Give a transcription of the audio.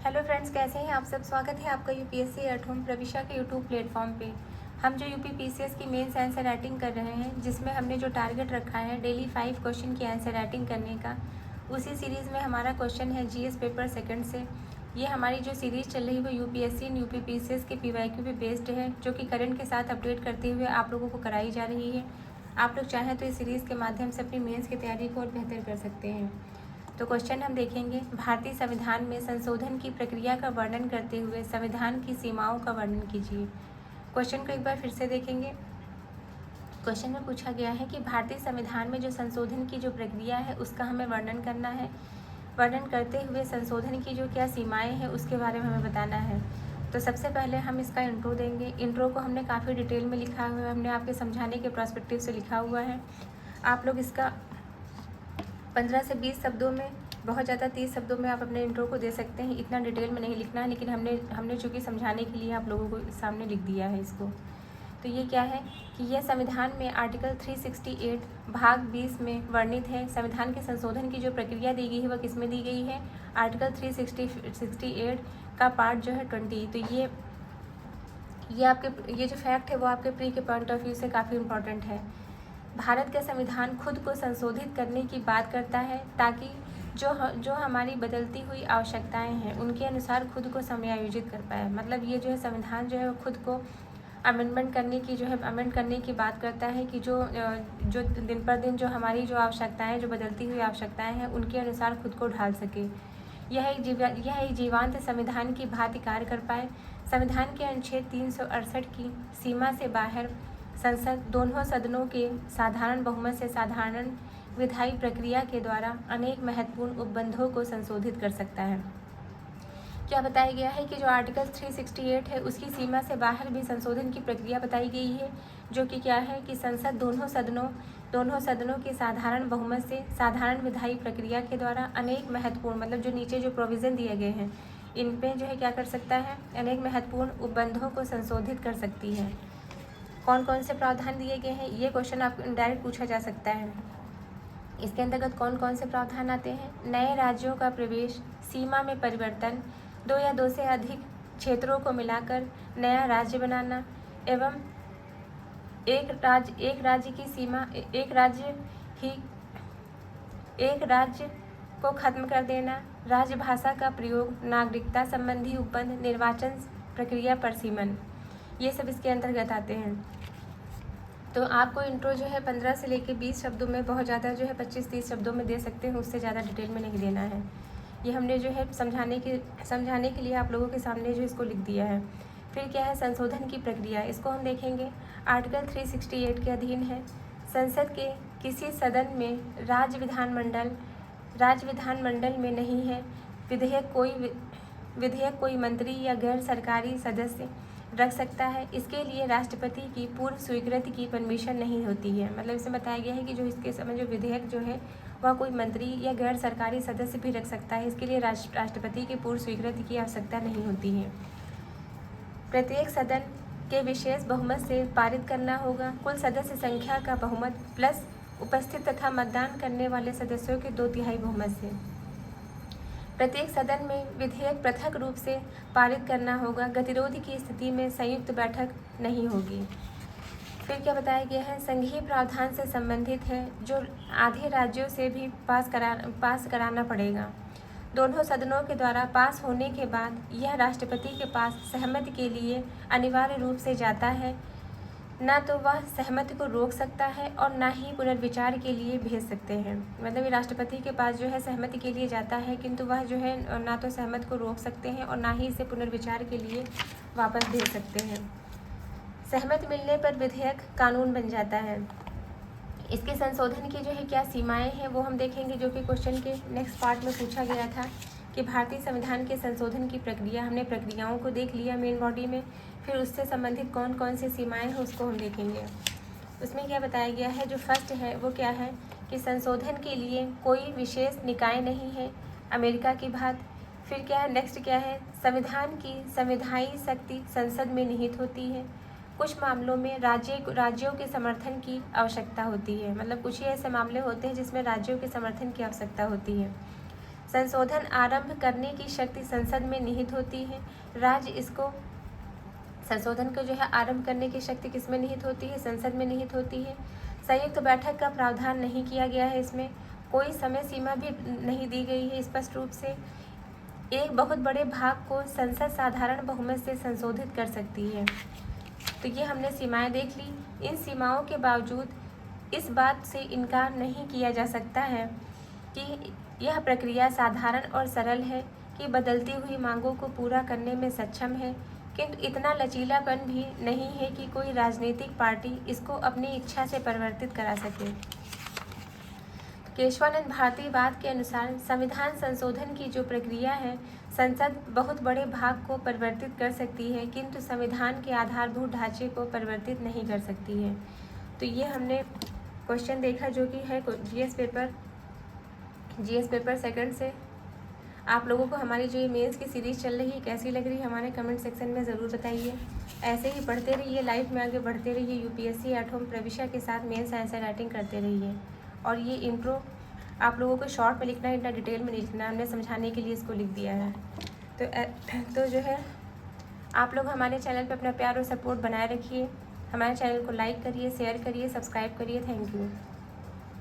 Hello friends, कैसे हैं आप सब। स्वागत है आपका यूपीएससी एट होम प्रविशा के यूट्यूब प्लेटफॉर्म पे। हम जो यूपी पीसीएस की मेंस आंसर राइटिंग कर रहे हैं, जिसमें हमने जो टारगेट रखा है डेली 5 क्वेश्चन की आंसर राइटिंग करने का, उसी सीरीज़ में हमारा क्वेश्चन है जीएस पेपर सेकंड से। ये हमारी जो सीरीज़ चल रही है वो यूपीएससी एंड यूपी पीसीएस के पीवाईक्यू पे बेस्ड है, जो कि करंट के साथ अपडेट करते हुए आप लोगों को कराई जा रही है। आप लोग चाहें तो इस सीरीज़ के माध्यम से अपनी मेंस की तैयारी को और बेहतर कर सकते हैं। तो क्वेश्चन हम देखेंगे, भारतीय संविधान में संशोधन की प्रक्रिया का वर्णन करते हुए संविधान की सीमाओं का वर्णन कीजिए। क्वेश्चन को एक बार फिर से देखेंगे। क्वेश्चन में पूछा गया है कि भारतीय संविधान में जो संशोधन की जो प्रक्रिया है उसका हमें वर्णन करना है। वर्णन करते हुए संशोधन की जो क्या सीमाएं हैं उसके बारे में हमें बताना है। तो सबसे पहले हम इसका इंट्रो देंगे। इंट्रो को हमने काफ़ी डिटेल में लिखा हुआ है, हमने आपके समझाने के पर्सपेक्टिव से लिखा हुआ है। आप लोग इसका 15 से 20 शब्दों में, बहुत ज़्यादा 30 शब्दों में आप अपने इंट्रो को दे सकते हैं। इतना डिटेल में नहीं लिखना है, लेकिन हमने चूँकि समझाने के लिए आप लोगों को सामने लिख दिया है इसको। तो ये क्या है कि यह संविधान में आर्टिकल 368 भाग 20 में वर्णित है। संविधान के संशोधन की जो प्रक्रिया दी गई है वह किस में दी गई है? आर्टिकल 368 का पार्ट जो है 20। तो ये जो फैक्ट है वो आपके प्री के पॉइंट ऑफ व्यू से काफ़ी इंपॉर्टेंट है। भारत का संविधान खुद को संशोधित करने की बात करता है, ताकि जो हमारी बदलती हुई आवश्यकताएं हैं उनके अनुसार खुद को समायोजित कर पाए। मतलब ये जो है संविधान जो है वो खुद को अमेंडमेंट करने की बात करता है कि जो दिन पर दिन जो हमारी जो आवश्यकताएं, जो बदलती हुई आवश्यकताएं हैं उनके अनुसार खुद को ढाल सके। यह एक जीवांत संविधान की भांति कार्य कर पाए। संविधान के अनुच्छेद 368 की सीमा से बाहर संसद दोनों सदनों के साधारण बहुमत से साधारण विधायी प्रक्रिया के द्वारा अनेक महत्वपूर्ण उपबंधों को संशोधित कर सकता है। क्या बताया गया है कि जो आर्टिकल 368 है उसकी सीमा से बाहर भी संशोधन की प्रक्रिया बताई गई है, जो कि क्या है कि संसद दोनों सदनों के साधारण बहुमत से साधारण विधायी प्रक्रिया के द्वारा अनेक महत्वपूर्ण, मतलब जो नीचे जो प्रोविज़न दिए गए हैं इन पे जो है क्या कर सकता है, अनेक महत्वपूर्ण उपबंधों को संशोधित कर सकती है। कौन कौन से प्रावधान दिए गए हैं, ये क्वेश्चन आप डायरेक्ट पूछा जा सकता है। इसके अंतर्गत कौन कौन से प्रावधान आते हैं? नए राज्यों का प्रवेश, सीमा में परिवर्तन, 2 या 2 से अधिक क्षेत्रों को मिलाकर नया राज्य बनाना, एवं एक राज्य को खत्म कर देना, राजभाषा का प्रयोग, नागरिकता संबंधी उपबंध, निर्वाचन प्रक्रिया पर सीमन, ये सब इसके अंतर्गत आते हैं। तो आपको इंट्रो जो है 15 से लेकर 20 शब्दों में, बहुत ज़्यादा जो है 25-30 शब्दों में दे सकते हैं, उससे ज़्यादा डिटेल में नहीं देना है। ये हमने जो है समझाने के लिए आप लोगों के सामने जो इसको लिख दिया है। फिर क्या है संशोधन की प्रक्रिया, इसको हम देखेंगे। आर्टिकल 368 के अधीन है, संसद के किसी सदन में राज्य विधानमंडल में नहीं है। विधेयक कोई मंत्री या गैर सरकारी सदस्य रख सकता है। इसके लिए राष्ट्रपति की पूर्व स्वीकृति की परमिशन नहीं होती है। मतलब इसमें बताया गया है कि जो इसके समय जो विधेयक जो है वह कोई मंत्री या गैर सरकारी सदस्य भी रख सकता है। इसके लिए राष्ट्रपति की पूर्व स्वीकृति की आवश्यकता नहीं होती है। प्रत्येक सदन के विशेष बहुमत से पारित करना होगा। कुल सदस्य संख्या का बहुमत प्लस उपस्थित तथा मतदान करने वाले सदस्यों के 2/3 बहुमत से। प्रत्येक सदन में विधेयक पृथक रूप से पारित करना होगा। गतिरोध की स्थिति में संयुक्त बैठक नहीं होगी। फिर क्या बताया गया है, संघीय प्रावधान से संबंधित है, जो आधे राज्यों से भी पास कराना पड़ेगा। दोनों सदनों के द्वारा पास होने के बाद यह राष्ट्रपति के पास सहमति के लिए अनिवार्य रूप से जाता है। ना तो वह सहमति को रोक सकता है और ना ही पुनर्विचार के लिए भेज सकते हैं। मतलब ये राष्ट्रपति के पास जो है सहमति के लिए जाता है, किंतु वह जो है ना तो सहमति को रोक सकते हैं और ना ही इसे पुनर्विचार के लिए वापस भेज सकते हैं। सहमति मिलने पर विधेयक कानून बन जाता है। इसके संशोधन की जो है क्या सीमाएं हैं वो हम देखेंगे, जो कि क्वेश्चन के नेक्स्ट पार्ट में पूछा गया था कि भारतीय संविधान के संशोधन की प्रक्रिया। हमने प्रक्रियाओं को देख लिया मेन बॉडी में, फिर उससे संबंधित कौन कौन सी सीमाएं हैं उसको हम देखेंगे। उसमें क्या बताया गया है, जो फर्स्ट है वो क्या है कि संशोधन के लिए कोई विशेष निकाय नहीं है अमेरिका की भांति। फिर क्या है, नेक्स्ट क्या है, संविधान की संविधायी शक्ति संसद में निहित होती है। कुछ मामलों में राज्यों के समर्थन की आवश्यकता होती है। मतलब कुछ ही ऐसे मामले होते हैं जिसमें राज्यों के समर्थन की आवश्यकता होती है। संशोधन आरंभ करने की शक्ति संसद में निहित होती है। राज्य इसको संशोधन को जो है आरंभ करने की शक्ति किस में निहित होती है? संसद में निहित होती है। संयुक्त बैठक का प्रावधान नहीं किया गया है, इसमें कोई समय सीमा भी नहीं दी गई है स्पष्ट रूप से। एक बहुत बड़े भाग को संसद साधारण बहुमत से संशोधित कर सकती है। तो ये हमने सीमाएं देख ली। इन सीमाओं के बावजूद इस बात से इनकार नहीं किया जा सकता है कि यह प्रक्रिया साधारण और सरल है, कि बदलती हुई मांगों को पूरा करने में सक्षम है, किंतु इतना लचीलापन भी नहीं है कि कोई राजनीतिक पार्टी इसको अपनी इच्छा से परिवर्तित करा सके। केशवानंद भारतीवाद के अनुसार संविधान संशोधन की जो प्रक्रिया है, संसद बहुत बड़े भाग को परिवर्तित कर सकती है, किंतु संविधान के आधारभूत ढांचे को परिवर्तित नहीं कर सकती है। तो ये हमने क्वेश्चन देखा जो कि है जीएस पेपर सेकंड से। आप लोगों को हमारी जो ये मेंस की सीरीज़ चल रही है कैसी लग रही है हमारे कमेंट सेक्शन में ज़रूर बताइए। ऐसे ही पढ़ते रहिए, लाइफ में आगे बढ़ते रहिए, यूपीएससी एट होम प्रविष्या के साथ मेंस आंसर राइटिंग करते रहिए। और ये इंट्रो आप लोगों को शॉर्ट में लिखना है, इतना डिटेल में नहीं लिखना, हमने समझाने के लिए इसको लिख दिया है। तो जो है आप लोग हमारे चैनल पे अपना प्यार और सपोर्ट बनाए रखिए। हमारे चैनल को लाइक करिए, शेयर करिए, सब्सक्राइब करिए। Thank you.